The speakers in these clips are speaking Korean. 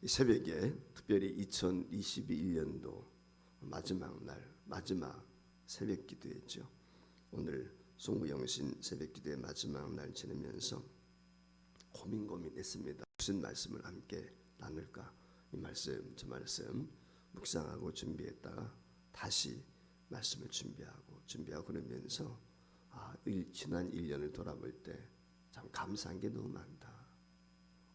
이 새벽에 특별히 2021년도 마지막 날, 마지막 새벽 기도였죠. 오늘 송구영신 새벽 기도의 마지막 날 지내면서 고민했습니다. 무슨 말씀을 함께 나눌까? 저 말씀 묵상하고 준비했다가 다시 말씀을 준비하고 그러면서 지난 1년을 돌아볼 때 참 감사한 게 너무 많다.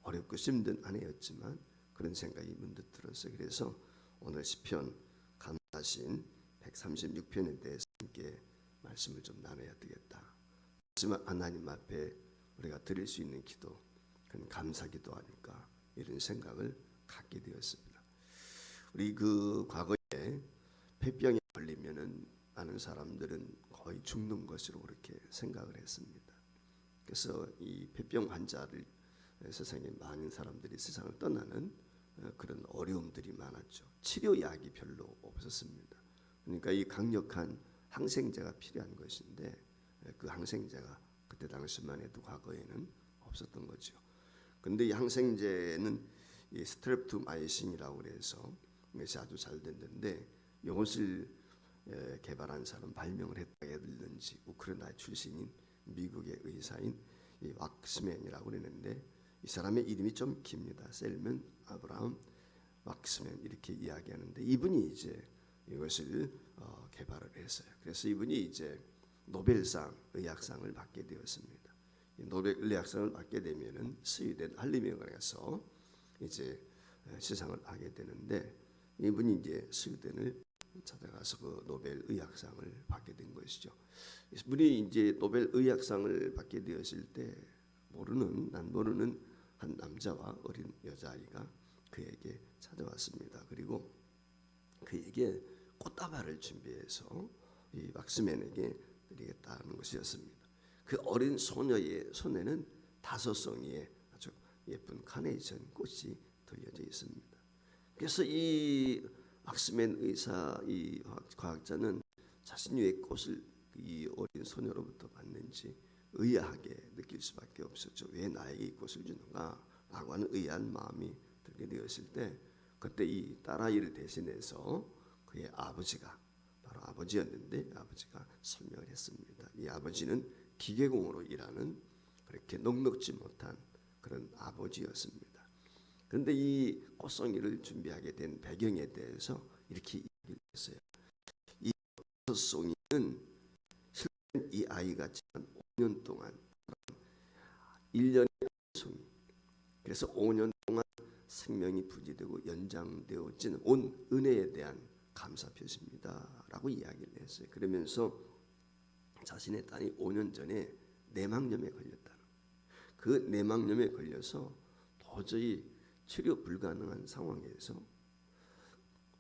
어렵고 힘든 한 해였지만 그런 생각이 문득 들었어요. 그래서 오늘 시편 감사신 136편에 대해서 함께 말씀을 좀 나눠야 되겠다. 하지만 하나님 앞에 우리가 드릴 수 있는 기도, 그건 감사기도 하니까 이런 생각을 갖게 되었습니다. 우리 과거에 폐병에 걸리면은 많은 사람들은 거의 죽는 것으로 그렇게 생각을 했습니다. 그래서 이 폐병 환자를 세상에 많은 사람들이 세상을 떠나는 그런 어려움들이 많았죠. 치료약이 별로 없었습니다. 그러니까 이 강력한 항생제가 필요한 것인데 그 항생제가 그때 당시만 해도 과거에는 없었던 거죠. 그런데 이 항생제는 이 스트랩토마이신이라고 해서 이것이 아주 잘 됐는데 이것을 개발한 사람, 발명을 했다고 했는지 우크라이나 출신인 미국의 의사인 이 왁스맨이라고 그러는데 이 사람의 이름이 좀 깁니다. 셀먼 아브라함 왁스맨 이렇게 이야기하는데 이분이 이제 이것을 개발을 했어요. 그래서 이분이 이제 노벨상 의학상을 받게 되었습니다. 노벨 의학상을 받게 되면은 스웨덴 할리명에서 이제 시상을 하게 되는데 이분이 이제 스웨덴을 찾아가서 그 노벨 의학상을 받게 된 것이죠. 이분이 이제 노벨 의학상을 받게 되었을 때 모르는 한 남자와 어린 여자아이가 그에게 찾아왔습니다. 그리고 그에게 꽃다발을 준비해서 이 왁스맨에게 드리겠다는 것이었습니다. 그 어린 소녀의 손에는 5송이의 아주 예쁜 카네이션 꽃이 들려져 있습니다. 그래서 이 왁스맨 의사, 이 과학자는 자신이 왜 꽃을 이 어린 소녀로부터 받는지 의아하게 느낄 수밖에 없었죠. 왜 나에게 이 꽃을 주는가? 라고 하는 의아한 마음이 들게 되었을 때 그때 이 딸아이를 대신해서 그의 아버지가 바로 아버지였는데 아버지가 설명을 했습니다. 이 아버지는 기계공으로 일하는 그렇게 넉넉지 못한 그런 아버지였습니다. 그런데 이 꽃송이를 준비하게 된 배경에 대해서 이렇게 이야기를 했어요. 이 꽃송이는 실은 이 아이가 지난 5년 동안 1년의 송이, 그래서 5년 동안 생명이 부지되고 연장되어진 온 은혜에 대한 감사 표시입니다 라고 이야기를 했어요. 그러면서 자신의 딸이 5년 전에 내막염에 걸렸다는, 그 내막염에 걸려서 도저히 치료 불가능한 상황에서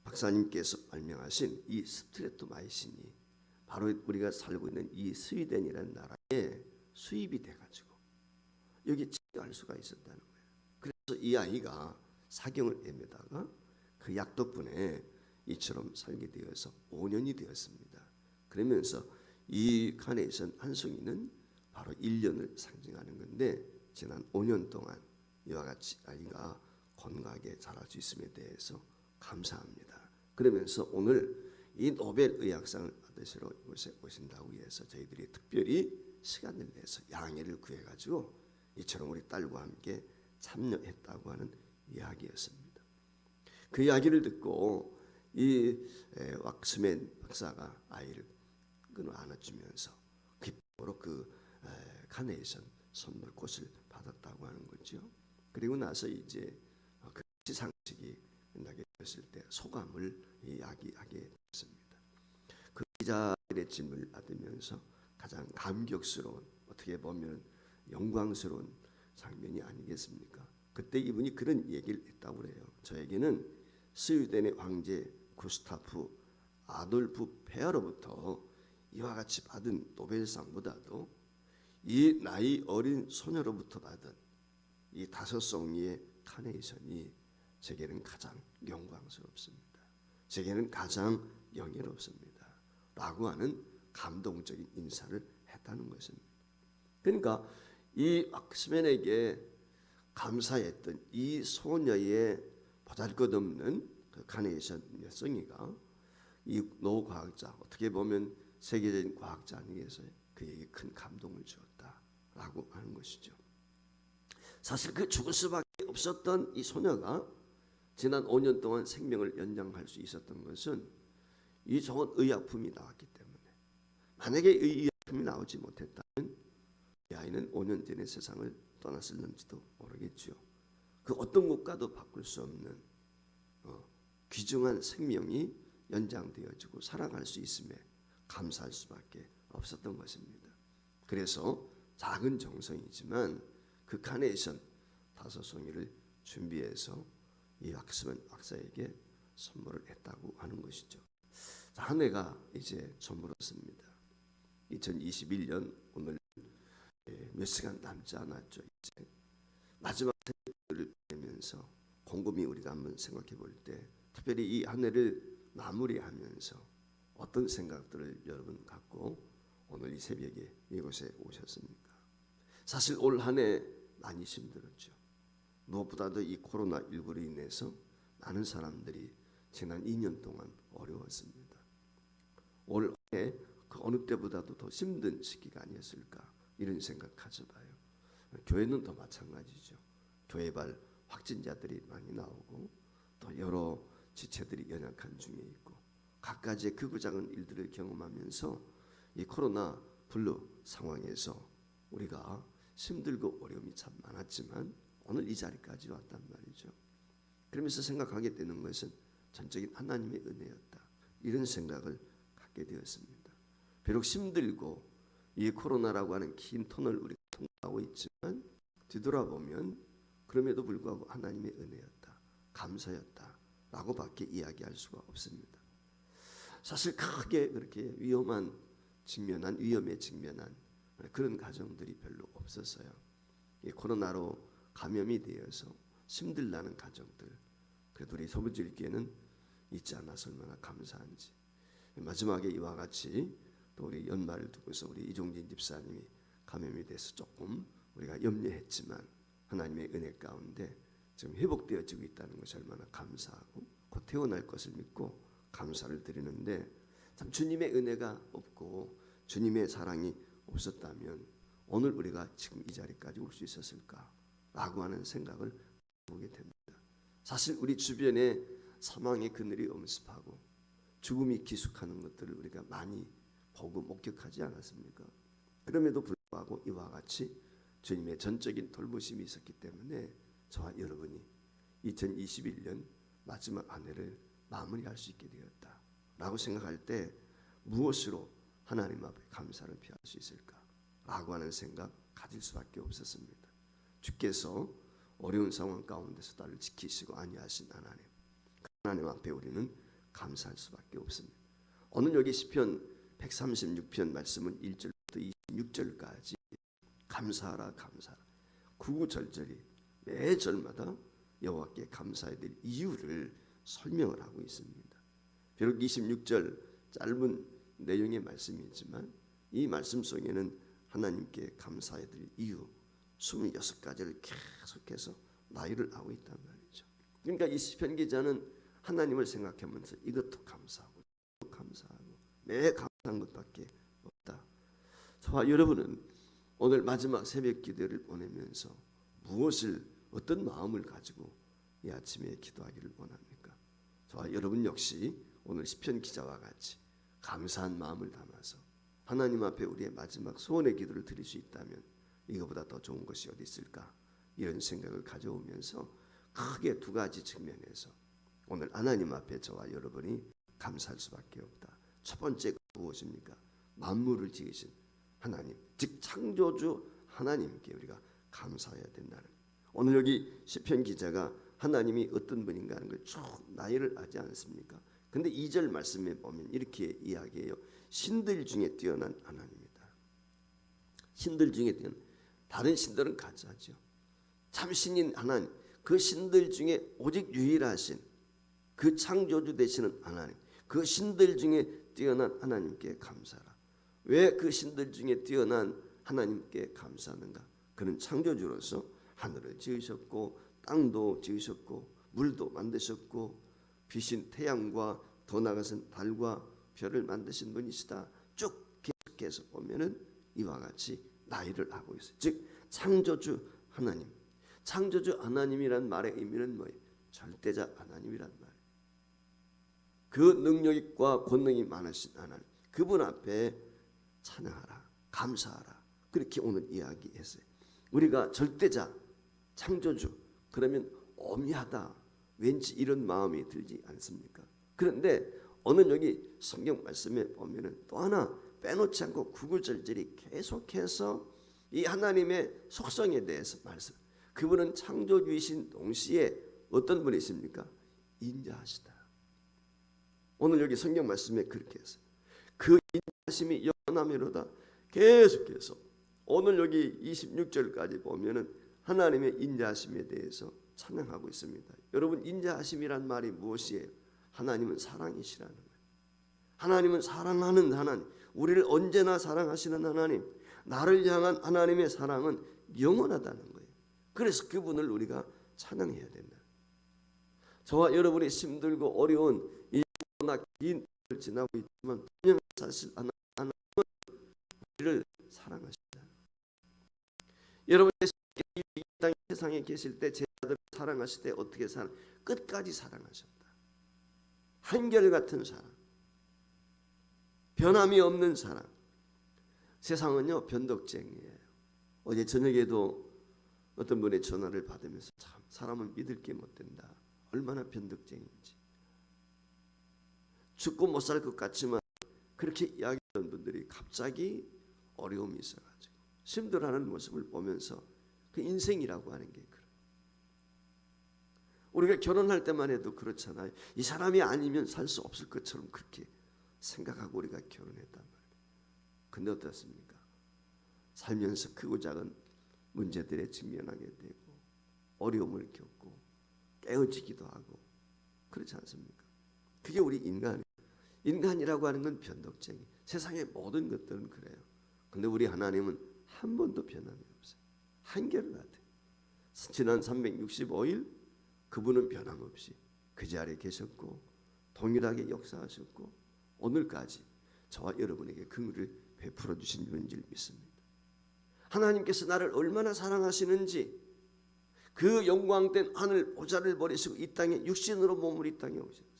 박사님께서 발명하신 이 스트레토마이신이 바로 우리가 살고 있는 이 스웨덴이라는 나라에 수입이 돼가지고 여기 치료할 수가 있었다는 거예요. 그래서 이 아이가 사경을 애매다가 그 약 덕분에 이처럼 살게 되어서 5년이 되었습니다. 그러면서 이 카네이션 한 송이는 바로 1년을 상징하는 건데 지난 5년 동안 이와 같이 아이가 건강하게 자랄 수 있음에 대해서 감사합니다. 그러면서 오늘 이 노벨 의학상을 받으시러 이곳에 오신다고 해서 저희들이 특별히 시간을 내서 양해를 구해가지고 이처럼 우리 딸과 함께 참여했다고 하는 이야기였습니다. 그 이야기를 듣고 이 왁스맨 박사가 아이를 끊어 안아주면서 기쁨으로 그 카네이션 선물 꽃을 받았다고 하는 거죠. 그리고 나서 이제 그 시상식이 끝나게 되었을 때 소감을 이야기하게 됐습니다. 그 기자들의 질문을 받으면서 가장 감격스러운, 어떻게 보면 영광스러운 장면이 아니겠습니까? 그때 이분이 그런 얘기를 했다고 그래요. 저에게는 스웨덴의 황제 구스타프 아돌프 폐하로부터 이와 같이 받은 노벨상보다도 이 나이 어린 소녀로부터 받은 이 5송이의 카네이션이 제게는 가장 영광스럽습니다. 제게는 가장 영예롭습니다. 라고 하는 감동적인 인사를 했다는 것입니다. 그러니까 이 왁스맨에게 감사했던 이 소녀의 보잘것없는 그 카네이션 몇 송이가 이 노 과학자, 어떻게 보면 세계적인 과학자 아니겠어요? 그에게 큰 감동을 주었다라고 하는 것이죠. 사실 그 죽을 수밖에 없었던 이 소녀가 지난 5년 동안 생명을 연장할 수 있었던 것은 이 좋은 의약품이 나왔기 때문에, 만약에 이 의약품이 나오지 못했다면 이 아이는 5년 전에 세상을 떠났을는지도 모르겠죠. 그 어떤 것과도 바꿀 수 없는 귀중한 생명이 연장되어지고 살아갈 수 있음에 감사할 수밖에 없었던 것입니다. 그래서 작은 정성이지만 그 카네이션 5송이를 준비해서 이 박사에게 선물을 했다고 하는 것이죠. 자, 한 해가 이제 저물었습니다. 2021년 오늘 몇 시간 남지 않았죠. 이제 마지막 새해를 보내면서 곰곰이 우리가 한번 생각해 볼 때, 특별히 이 한 해를 마무리하면서 어떤 생각들을 여러분 갖고 오늘 이 새벽에 이곳에 오셨습니까? 사실 올 한 해 많이 힘들었죠. 무엇보다도 이 코로나19로 인해서 많은 사람들이 지난 2년 동안 어려웠습니다. 올 한 해 그 어느 때보다도 더 힘든 시기가 아니었을까, 이런 생각 가져봐요. 교회는 더 마찬가지죠. 교회발 확진자들이 많이 나오고 또 여러 지체들이 연약한 중에 있고 각가지의 극우작은 일들을 경험하면서 이 코로나 블루 상황에서 우리가 힘들고 어려움이 참 많았지만 오늘 이 자리까지 왔단 말이죠. 그러면서 생각하게 되는 것은 전적인 하나님의 은혜였다, 이런 생각을 갖게 되었습니다. 비록 힘들고 이 코로나라고 하는 긴 터널을 우리가 통과하고 있지만 뒤돌아보면 그럼에도 불구하고 하나님의 은혜였다, 감사였다 라고 밖에 이야기할 수가 없습니다. 사실 크게 그렇게 위험에 직면한 그런 가정들이 별로 없었어요. 이 코로나로 감염이 되어서 힘들다는 가정들, 그래도 우리 서부지교회는 있지 않아서 얼마나 감사한지. 마지막에 이와 같이 또 우리 연말을 두고서 우리 이종진 집사님이 감염이 돼서 조금 우리가 염려했지만 하나님의 은혜 가운데 지금 회복되어지고 있다는 것이 얼마나 감사하고 곧 태어날 것을 믿고 감사를 드리는데, 참 주님의 은혜가 없고 주님의 사랑이 없었다면 오늘 우리가 지금 이 자리까지 올 수 있었을까라고 하는 생각을 해보게 됩니다. 사실 우리 주변에 사망의 그늘이 엄습하고 죽음이 기숙하는 것들을 우리가 많이 보고 목격하지 않았습니까? 그럼에도 불구하고 이와 같이 주님의 전적인 돌보심이 있었기 때문에 저와 여러분이 2021년 마지막 한 해를 마무리할 수 있게 되었다라고 생각할 때 무엇으로 하나님 앞에 감사를 표할 수 있을까라고 하는 생각 가질 수밖에 없었습니다. 주께서 어려운 상황 가운데서 나를 지키시고 안위하신 하나님 앞에 우리는 감사할 수밖에 없습니다. 오늘 여기 시편 136편 말씀은 1절부터 26절까지 감사하라 감사하라 구구절절히 매 절마다 여호와께 감사해야 될 이유를 설명을 하고 있습니다. 비록 26절 짧은 내용의 말씀이지만 이 말씀 속에는 하나님께 감사해야 될 이유 26가지를 계속해서 나열을 하고 있단 말이죠. 그러니까 이 시편 기자는 하나님을 생각하면서 이것도 감사하고 이것도 감사하고 매 감사한 것밖에 없다. 저와 여러분은 오늘 마지막 새벽 기도를 보내면서 무엇을 어떤 마음을 가지고 이 아침에 기도하기를 원합니까? 저와 여러분 역시 오늘 시편 기자와 같이 감사한 마음을 담아서 하나님 앞에 우리의 마지막 소원의 기도를 드릴 수 있다면 이거보다 더 좋은 것이 어디 있을까? 이런 생각을 가져오면서 크게 두 가지 측면에서 오늘 하나님 앞에 저와 여러분이 감사할 수밖에 없다. 첫 번째가 무엇입니까? 만물을 지으신 하나님, 즉 창조주 하나님께 우리가 감사해야 된다는. 오늘 여기 시편 기자가 하나님이 어떤 분인가 하는 걸 쭉 나열을 하지 않습니까? 근데 2절 말씀에 보면 이렇게 이야기해요. 신들 중에 뛰어난 하나님이다. 신들 중에 뛰어난, 다른 신들은 가짜죠. 참 신인 하나님, 그 신들 중에 오직 유일하신 그 창조주 되시는 하나님, 그 신들 중에 뛰어난 하나님께 감사하라. 왜 그 신들 중에 뛰어난 하나님께 감사하는가? 그는 창조주로서 하늘을 지으셨고 땅도 지으셨고 물도 만드셨고 비신 태양과 더 나아가선 달과 별을 만드신 분이시다. 쭉 계속해서 보면은 이와 같이 나열을 하고 있어요. 즉 창조주 하나님, 창조주 하나님이란 말의 의미는 뭐예요? 절대자 하나님이란 말이에요. 그 능력과 권능이 많으신 하나님, 그분 앞에 찬양하라, 감사하라. 그렇게 오늘 이야기했어요. 우리가 절대자, 창조주 그러면 엄미하다, 왠지 이런 마음이 들지 않습니까? 그런데 오늘 여기 성경 말씀에 보면은 또 하나 빼놓지 않고 구구절절히 계속해서 이 하나님의 속성에 대해서 말씀. 그분은 창조주이신 동시에 어떤 분이십니까? 인자하시다. 오늘 여기 성경 말씀에 그렇게 했어요. 그 인자하심이 영원하미로다. 계속해서 오늘 여기 26절까지 보면은 하나님의 인자하심에 대해서 찬양하고 있습니다. 여러분, 인자하심이란 말이 무엇이에요? 하나님은 사랑이시라는 거예요. 하나님은 사랑하는 하나님, 우리를 언제나 사랑하시는 하나님, 나를 향한 하나님의 사랑은 영원하다는 거예요. 그래서 그분을 우리가 찬양해야 된다. 저와 여러분이 힘들고 어려운 이 긴 때를 지나고 있지만 분명 사실 하나님은 우리를 사랑하신다. 여러분이 이 땅 세상에 계실 때 제자들을 사랑하실 때 어떻게 끝까지 사랑하셨다. 한결같은 사랑, 변함이 없는 사랑. 세상은요 변덕쟁이에요. 어제 저녁에도 어떤 분의 전화를 받으면서 참 사람은 믿을 게 못 된다. 얼마나 변덕쟁이인지. 죽고 못 살 것 같지만 그렇게 이야기하던 분들이 갑자기 어려움이 있어가지고 힘들어하는 모습을 보면서 그 인생이라고 하는 게 그래요. 우리가 결혼할 때만 해도 그렇잖아요. 이 사람이 아니면 살 수 없을 것처럼 그렇게 생각하고 우리가 결혼했단 말이에요. 근데 어떻습니까? 살면서 크고 작은 문제들에 직면하게 되고 어려움을 겪고 깨어지기도 하고 그렇지 않습니까? 그게 우리 인간이라고 하는 건 변덕쟁이. 세상의 모든 것들은 그래요. 근데 우리 하나님은 한 번도 변함이 없어요. 한결같아요. 지난 365일 그분은 변함없이 그 자리에 계셨고 동일하게 역사하셨고 오늘까지 저와 여러분에게 긍휼을 베풀어 주신 분인 줄 믿습니다. 하나님께서 나를 얼마나 사랑하시는지 그 영광된 하늘 보좌를 버리시고 이 땅에 육신으로 몸을 이 땅에 오셨어요.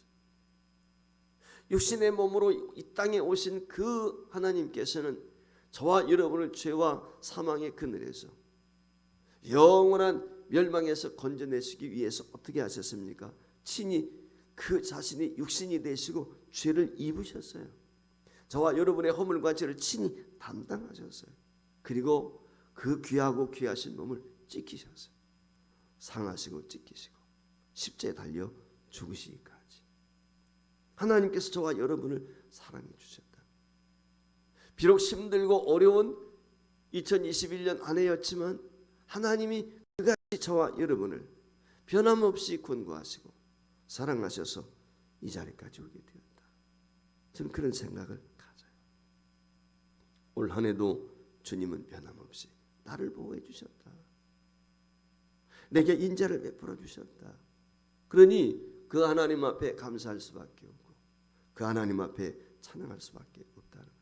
육신의 몸으로 이 땅에 오신 그 하나님께서는 저와 여러분을 죄와 사망의 그늘에서 영원한 멸망에서 건져내시기 위해서 어떻게 하셨습니까? 친히 그 자신이 육신이 되시고 죄를 입으셨어요. 저와 여러분의 허물과 죄를 친히 담당하셨어요. 그리고 그 귀하고 귀하신 몸을 찢기셨어요. 상하시고 찢기시고 십자에 달려 죽으시기까지 하나님께서 저와 여러분을 사랑해 주셨다. 비록 힘들고 어려운 2021년 한 해였지만 하나님이 그같이 저와 여러분을 변함없이 권고하시고 사랑하셔서 이 자리까지 오게 되었다. 저는 그런 생각을 가져요. 올 한 해도 주님은 변함없이 나를 보호해 주셨다. 내게 인자를 베풀어 주셨다. 그러니 그 하나님 앞에 감사할 수밖에 없고 그 하나님 앞에 찬양할 수밖에 없다는 거예요.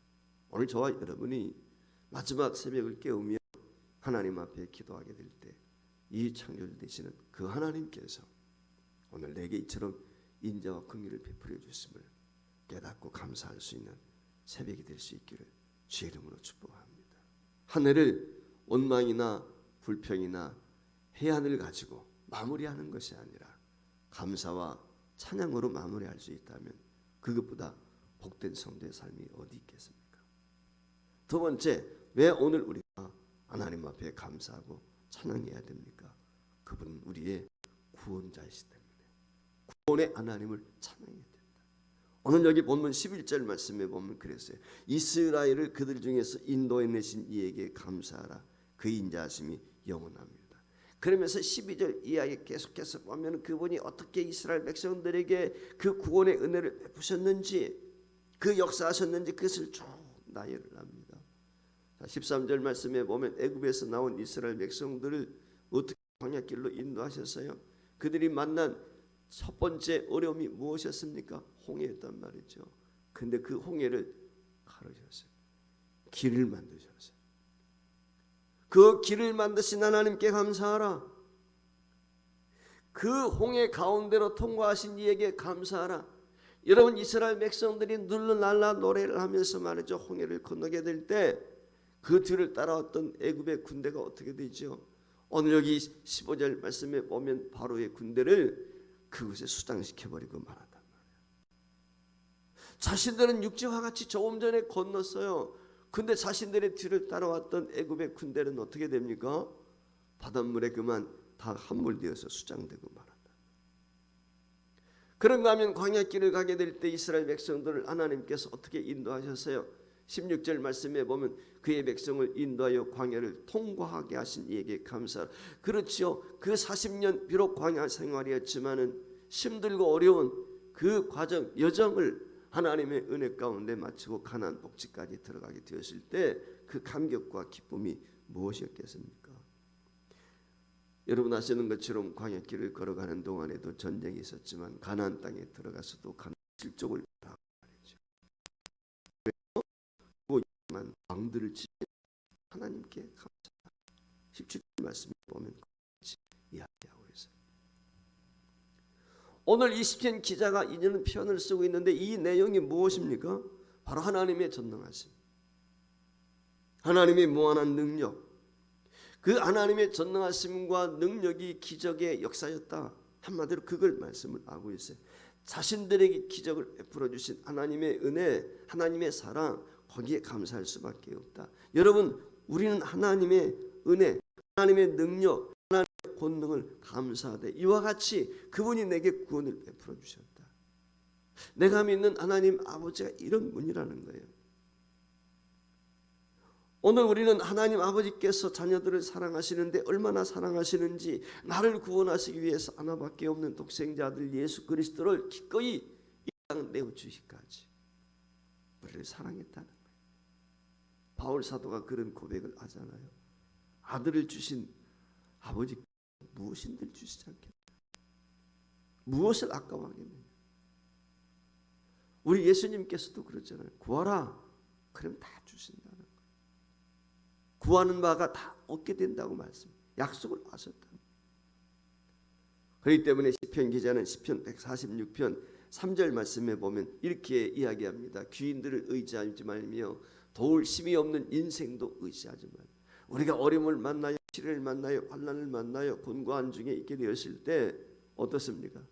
오늘 저와 여러분이 마지막 새벽을 깨우며 하나님 앞에 기도하게 될 때 이 창조주 되시는 그 하나님께서 오늘 내게 이처럼 인자와 긍휼을 베풀어 주심을 깨닫고 감사할 수 있는 새벽이 될 수 있기를 주의 이름으로 축복합니다. 한 해를 원망이나 불평이나 해안을 가지고 마무리하는 것이 아니라 감사와 찬양으로 마무리할 수 있다면 그것보다 복된 성도의 삶이 어디 있겠습니까? 두 번째, 왜 오늘 우리가 하나님 앞에 감사하고 찬양해야 됩니까? 그분은 우리의 구원자이시기 때문에 구원의 하나님을 찬양해야 된다. 오늘 여기 본문 11절 말씀에 보면 그랬어요. 이스라엘을 그들 중에서 인도해내신 이에게 감사하라. 그 인자하심이 영원합니다. 그러면서 12절 이하에 계속해서 보면 그분이 어떻게 이스라엘 백성들에게 그 구원의 은혜를 베푸셨는지 그 역사하셨는지 그것을 쭉 나열을 합니다. 13절 말씀에 보면 애굽에서 나온 이스라엘 백성들을 어떻게 광야길로 인도하셨어요? 그들이 만난 첫 번째 어려움이 무엇이었습니까? 홍해였단 말이죠. 근데 그 홍해를 가르셨어요. 길을 만드셨어요. 그 길을 만드신 하나님께 감사하라. 그 홍해 가운데로 통과하신 이에게 감사하라. 여러분, 이스라엘 백성들이 눌러날라 노래를 하면서 말이죠, 홍해를 건너게 될 때 그 뒤를 따라왔던 애굽의 군대가 어떻게 되죠? 오늘 여기 15절 말씀에 보면 바로의 군대를 그곳에 수장시켜버리고 말았단 말이에요. 자신들은 육지와 같이 조금 전에 건넜어요. 근데 자신들의 뒤를 따라왔던 애굽의 군대는 어떻게 됩니까? 바닷물에 그만 다 함몰되어서 수장되고 말한다. 그런가 하면 광야길을 가게 될 때 이스라엘 백성들을 하나님께서 어떻게 인도하셨어요? 16절 말씀에 보면 그의 백성을 인도하여 광야를 통과하게 하신 이에게 감사하라. 그렇죠. 그 40년 비록 광야 생활이었지만은 힘들고 어려운 그 과정 여정을 하나님의 은혜 가운데 마치고 가나안 복지까지 들어가게 되었을 때 그 감격과 기쁨이 무엇이었겠습니까? 여러분 아시는 것처럼 광야길을 걸어가는 동안에도 전쟁이 있었지만 가나안 땅에 들어가서도 가나안 실족을 말하고 말이죠. 그리고 왕들을 지신 하나님께 감사하라. 17절 말씀을 보면 이야기하고 있어요. 오늘 이 시편 기자가 이제는 표현을 쓰고 있는데 이 내용이 무엇입니까? 바로 하나님의 전능하심, 하나님의 무한한 능력, 그 하나님의 전능하심과 능력이 기적의 역사였다. 한마디로 그걸 말씀을 하고 있어요. 자신들에게 기적을 베풀어 주신 하나님의 은혜, 하나님의 사랑, 거기에 감사할 수밖에 없다. 여러분, 우리는 하나님의 은혜, 하나님의 능력, 하나님의 권능을 감사하되 이와 같이 그분이 내게 구원을 베풀어 주셨다. 내가 믿는 하나님 아버지가 이런 분이라는 거예요. 오늘 우리는 하나님 아버지께서 자녀들을 사랑하시는데 얼마나 사랑하시는지 나를 구원하시기 위해서 하나밖에 없는 독생자 아들 예수 그리스도를 기꺼이 이 땅 내어주시기까지 우리를 사랑했다는 거예요. 바울 사도가 그런 고백을 하잖아요. 아들을 주신 아버지 무엇인들 주시지 않겠냐. 무엇을 아까워하겠느냐. 우리 예수님께서도 그러잖아요. 구하라. 그럼 다 주신다는 거예요. 구하는 바가 다 얻게 된다고 약속을 하셨다. 그렇기 때문에 시편 기자는 시편 146편 3절 말씀에 보면 이렇게 이야기합니다. 귀인들을 의지하지 말며 도울 힘이 없는 인생도 의지하지 말며. 우리가 어려움을 만나요, 시련을 만나요, 환난을 만나요, 곤고한 중에 있게 되었을 때 어떻습니까?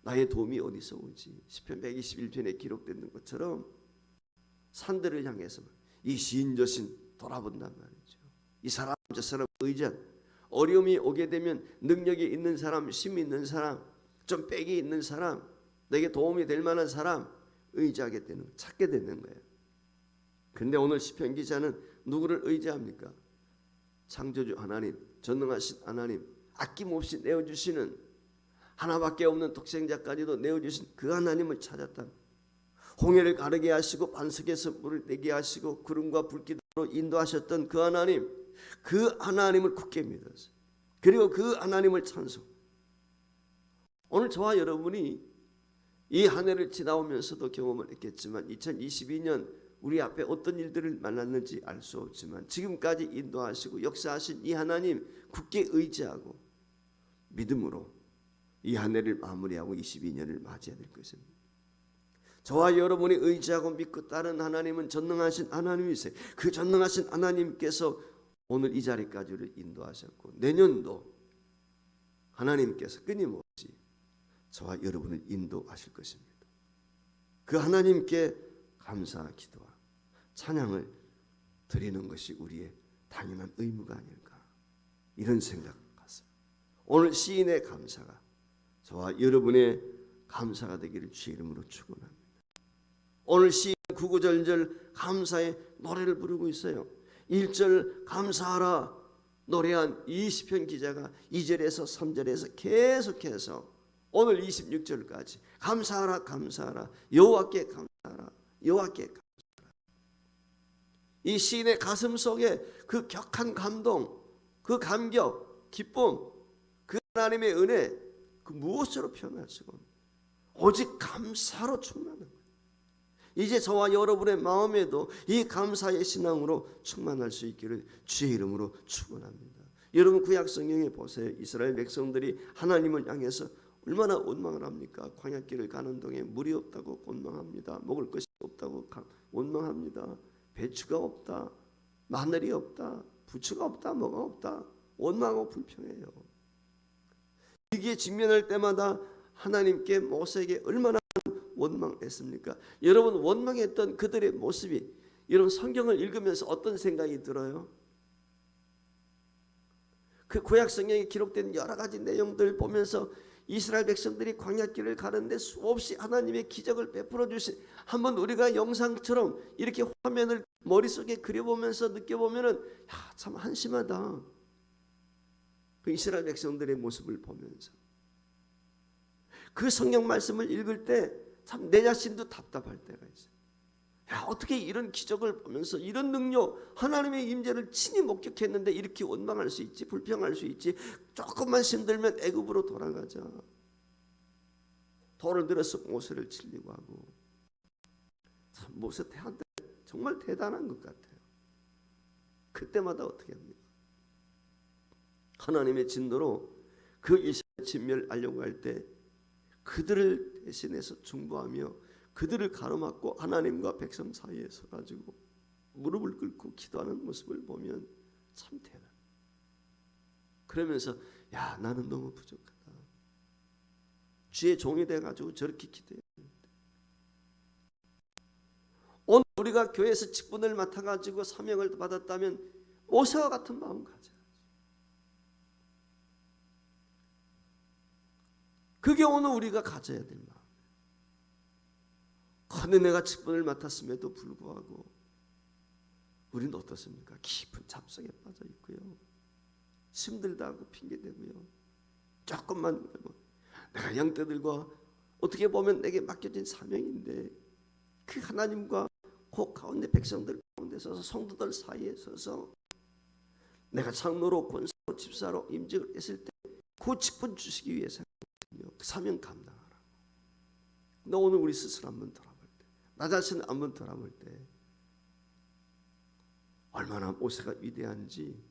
나의 도움이 어디서 오지? 시편 121편에 기록된 것처럼 산들을 향해서 이 시인저신 돌아본단 말이죠. 이 사람 저 사람 의지한, 어려움이 오게 되면 능력이 있는 사람, 힘이 있는 사람, 좀 빽이 있는 사람, 내게 도움이 될 만한 사람 의지하게 되는, 찾게 되는 거예요. 근데 오늘 시편 기자는 누구를 의지합니까? 창조주 하나님, 전능하신 하나님, 아낌없이 내어주시는, 하나밖에 없는 독생자까지도 내어주신 그 하나님을 찾았다. 홍해를 가르게 하시고 반석에서 물을 내게 하시고 구름과 불기둥으로 인도하셨던 그 하나님, 그 하나님을 굳게 믿었어요. 그리고 그 하나님을 찬송. 오늘 저와 여러분이 이 한 해를 지나오면서도 경험을 했겠지만 2022년 우리 앞에 어떤 일들을 만났는지 알 수 없지만 지금까지 인도하시고 역사하신 이 하나님 굳게 의지하고 믿음으로 이 한 해를 마무리하고 22년을 맞이해야 될 것입니다. 저와 여러분이 의지하고 믿고 따른 하나님은 전능하신 하나님이세요. 그 전능하신 하나님께서 오늘 이 자리까지를 인도하셨고 내년도 하나님께서 끊임없이 저와 여러분을 인도하실 것입니다. 그 하나님께 감사 기도와 찬양을 드리는 것이 우리의 당연한 의무가 아닐까, 이런 생각 같습니다. 오늘 시인의 감사가 저와 여러분의 감사가 되기를 주의 이름으로 축원합니다. 오늘 시인 구구절절 감사의 노래를 부르고 있어요. 1절 감사하라 노래한 이 시편 기자가 2절에서 3절에서 계속해서 오늘 26절까지 감사하라 감사하라 여호와께 감사하라 여호와께 감사하라. 이 시인의 가슴 속에 그 격한 감동, 그 감격, 기쁨, 그 하나님의 은혜, 그 그 무엇으로 표현할 수가 없는, 오직 감사로 충만한 거예요. 이제 저와 여러분의 마음에도 이 감사의 신앙으로 충만할 수 있기를 주의 이름으로 축원합니다. 여러분 구약 성경에 보세요. 이스라엘 백성들이 하나님을 향해서 얼마나 원망을 합니까? 광야길을 가는 동에 물이 없다고 원망합니다. 먹을 것이 없다고 원망합니다. 배추가 없다, 마늘이 없다, 부추가 없다, 뭐가 없다, 원망하고 불평해요. 위기에 직면할 때마다 하나님께 모세에게 얼마나 원망했습니까? 여러분 원망했던 그들의 모습이 여러분 성경을 읽으면서 어떤 생각이 들어요? 그 구약 성경에 기록된 여러 가지 내용들 보면서 이스라엘 백성들이 광야길을 가는데 수없이 하나님의 기적을 베풀어 주신, 한번 우리가 영상처럼 이렇게 화면을 머릿속에 그려보면서 느껴보면은 참 한심하다. 그 이스라엘 백성들의 모습을 보면서 그 성경 말씀을 읽을 때 참 내 자신도 답답할 때가 있어요. 어떻게 이런 기적을 보면서 이런 능력, 하나님의 임재를 친히 목격했는데 이렇게 원망할 수 있지, 불평할 수 있지. 조금만 힘들면 애굽으로 돌아가자. 돌을 들어서 모세를 치려고 하고. 참 모세 정말 대단한 것 같아요. 그때마다 어떻게 합니까? 하나님의 진노로 그 이스라엘 진멸하려고 할 때 그들을 대신해서 중보하며 그들을 가로막고 하나님과 백성 사이에 서가지고 무릎을 꿇고 기도하는 모습을 보면 참 대단. 그러면서 나는 너무 부족하다. 주의 종이 돼가지고 저렇게 기도해야 되는데. 오늘 우리가 교회에서 직분을 맡아가지고 사명을 받았다면 모세와 같은 마음 가져야지. 그게 오늘 우리가 가져야 될 마음. 근데 내가 직분을 맡았음에도 불구하고 우리는 어떻습니까? 깊은 잠속에 빠져 있고요. 힘들다고 핑계대고요. 조금만 내가 양떼들과 어떻게 보면 내게 맡겨진 사명인데 그 하나님과 그 가운데 백성들 가운데 서서 성도들 사이에 서서 내가 장로로 권사로 집사로 임직을 했을 때 그 직분 주시기 위해서 그 사명 감당하라고. 근데 오늘 우리 스스로 한번 돌아볼 때, 나 자신을 한번 돌아볼 때 얼마나 모세가 위대한지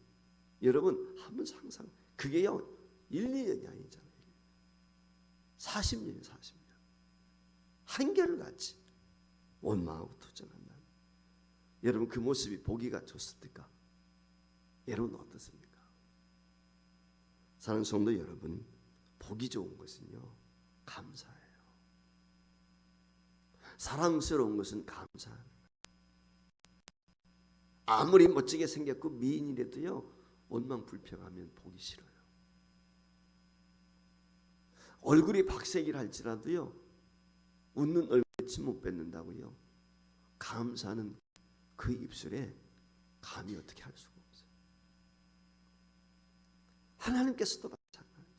여러분 한번 상상. 그게요 1, 2년이 아니잖아요. 40년 한결같이 원망하고 투정한다. 여러분 그 모습이 보기가 좋습니까? 여러분 어떻습니까? 사랑하는 성도 여러분, 보기 좋은 것은요 감사예요. 사랑스러운 것은 감사합니다. 아무리 멋지게 생겼고 미인이라도요 원망 불평하면 보기 싫어요. 얼굴이 박색이라 할지라도요 웃는 얼굴에 침 못 뱉는다고요 감사는 그 입술에 감히 어떻게 할 수가 없어요. 하나님께서도 마찬가지죠.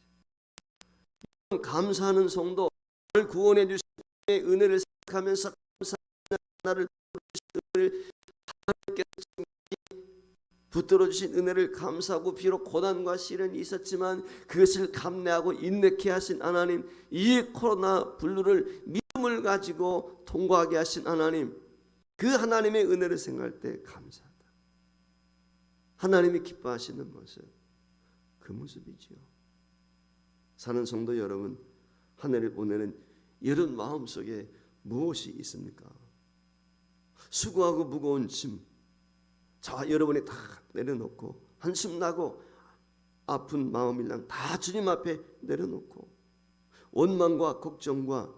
감사하는 성도, 나를 구원해 주신 은혜를 생각하면서 감사하는 나를 하나님께서 붙들어 주신 은혜를 감사하고 비록 고난과 시련이 있었지만 그것을 감내하고 인내케 하신 하나님, 이 코로나 블루를 믿음을 가지고 통과하게 하신 하나님, 그 하나님의 은혜를 생각할 때 감사하다. 하나님이 기뻐하시는 모습, 그 모습이지요. 사는 성도 여러분, 한 해를 보내는 이런 마음속에 무엇이 있습니까? 수고하고 무거운 짐 저와 여러분이 다 내려놓고 한숨 나고 아픈 마음일랑 다 주님 앞에 내려놓고 원망과 걱정과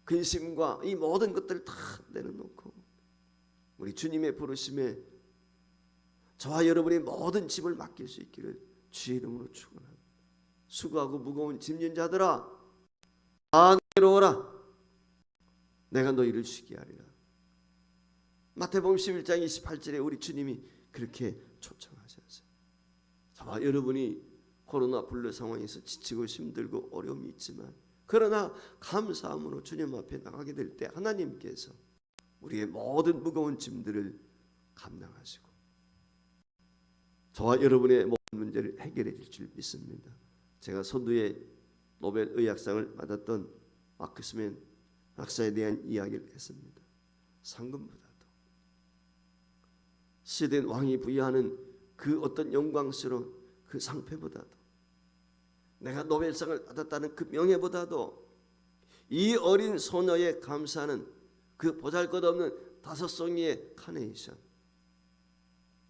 근심과 이 모든 것들을 다 내려놓고 우리 주님의 부르심에 저와 여러분이 모든 짐을 맡길 수 있기를 주의 이름으로 축원합니다. 수고하고 무거운 짐진 자들아 다 내려오라. 내가 너희를 쉬게 하리라. 마태복음 11장 28절에 우리 주님이 그렇게 초청하셨어요. 저와 여러분이 코로나 블루 상황에서 지치고 힘들고 어려움이 있지만 그러나 감사함으로 주님 앞에 나가게 될 때 하나님께서 우리의 모든 무거운 짐들을 감당하시고 저와 여러분의 모든 문제를 해결해 줄 줄 믿습니다. 제가 서두에 노벨 의학상을 받았던 마크스맨 박사에 대한 이야기를 했습니다. 상금보다도 스웨덴 왕이 부여하는 그 어떤 영광스러운 그 상패보다도 내가 노벨상을 받았다는 그 명예보다도 이 어린 소녀의 감사는 그 보잘것없는 5송이의 카네이션,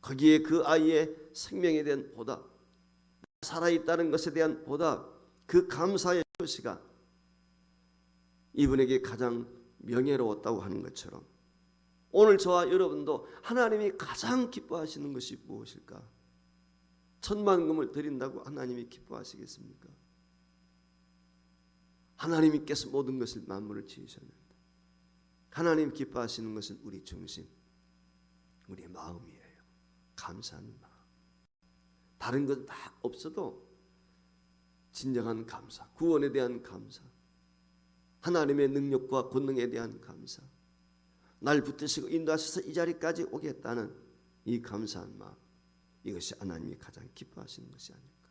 거기에 그 아이의 생명에 대한 보답, 살아있다는 것에 대한 보답, 그 감사의 표시가 이분에게 가장 명예로웠다고 하는 것처럼 오늘 저와 여러분도 하나님이 가장 기뻐하시는 것이 무엇일까? 천만금을 드린다고 하나님이 기뻐하시겠습니까? 하나님께서 모든 것을 만물을 지으셨는데 하나님 기뻐하시는 것은 우리 중심, 우리의 마음이에요. 감사하는 마음. 다른 건 다 없어도 진정한 감사, 구원에 대한 감사, 하나님의 능력과 권능에 대한 감사, 날 붙드시고 인도하셔서 이 자리까지 오게 했다는 이 감사한 마음, 이것이 하나님이 가장 기뻐하시는 것이 아닐까.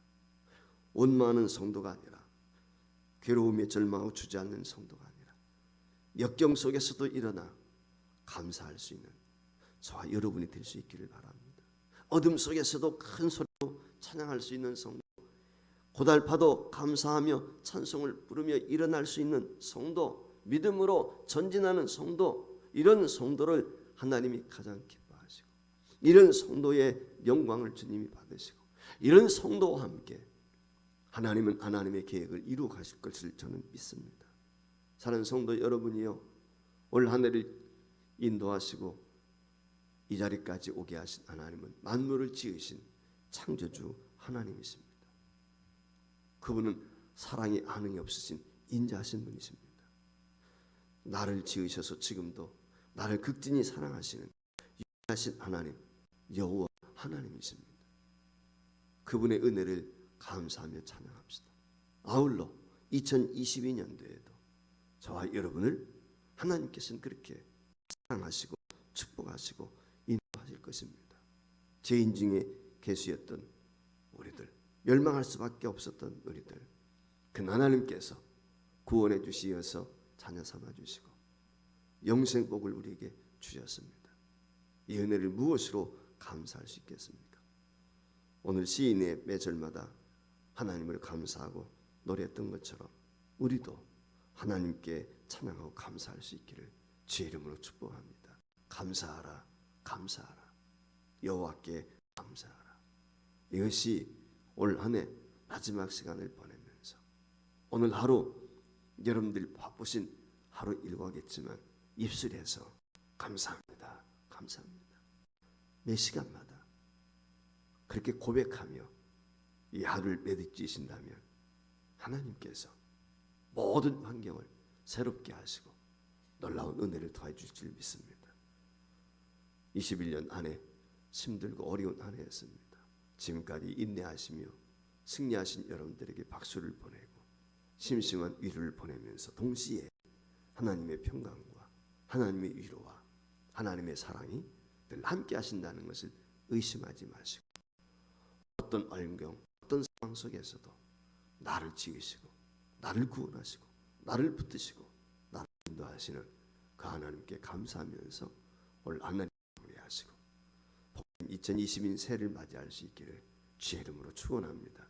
원망하는 성도가 아니라, 괴로움에 절망하고 주저앉는 성도가 아니라, 역경 속에서도 일어나 감사할 수 있는 저와 여러분이 될 수 있기를 바랍니다. 어둠 속에서도 큰 소리로 찬양할 수 있는 성도, 고달파도 감사하며 찬송을 부르며 일어날 수 있는 성도, 믿음으로 전진하는 성도, 이런 성도를 하나님이 가장 기뻐하시고 이런 성도의 영광을 주님이 받으시고 이런 성도와 함께 하나님은 하나님의 계획을 이루어 가실 것을 저는 믿습니다. 사랑하는 성도 여러분이요, 올 한 해를 인도하시고 이 자리까지 오게 하신 하나님은 만물을 지으신 창조주 하나님이십니다. 그분은 사랑이 한흥이 없으신 인자하신 분이십니다. 나를 지으셔서 지금도 나를 극진히 사랑하시는 유일하신 하나님, 여호와 하나님이십니다. 그분의 은혜를 감사하며 찬양합시다. 아울러 2022년도에도 저와 여러분을 하나님께서는 그렇게 사랑하시고 축복하시고 인도하실 것입니다. 죄인 중에 계수였던 우리들, 멸망할 수밖에 없었던 우리들, 그 하나님께서 구원해 주시어서 자녀 삼아 주시고 영생복을 우리에게 주셨습니다. 이 은혜를 무엇으로 감사할 수 있겠습니까? 오늘 시인의 매절마다 하나님을 감사하고 노래했던 것처럼 우리도 하나님께 찬양하고 감사할 수 있기를 주의 이름으로 축복합니다. 감사하라, 감사하라, 여호와께 감사하라. 이것이 올 한 해 마지막 시간을 보내면서 오늘 하루 여러분들 바쁘신 하루 일과겠지만 입술에서 감사합니다, 감사합니다. 매 시간마다 그렇게 고백하며 이 하루를 매듭지신다면 하나님께서 모든 환경을 새롭게 하시고 놀라운 은혜를 더해 주실 줄 믿습니다. 21년 한 해 힘들고 어려운 한 해였습니다. 지금까지 인내하시며 승리하신 여러분들에게 박수를 보내고 심심한 위로를 보내면서 동시에 하나님의 평강과 하나님의 위로와 하나님의 사랑이 늘 함께 하신다는 것을 의심하지 마시고 어떤 어려움, 어떤 상황 속에서도 나를 지으시고 나를 구원하시고 나를 붙드시고 나를 인도하시는 그 하나님께 감사하면서 올 한 해 마무리하시고 복된 2022년 새해를 맞이할 수 있기를 주의 이름으로 축원합니다.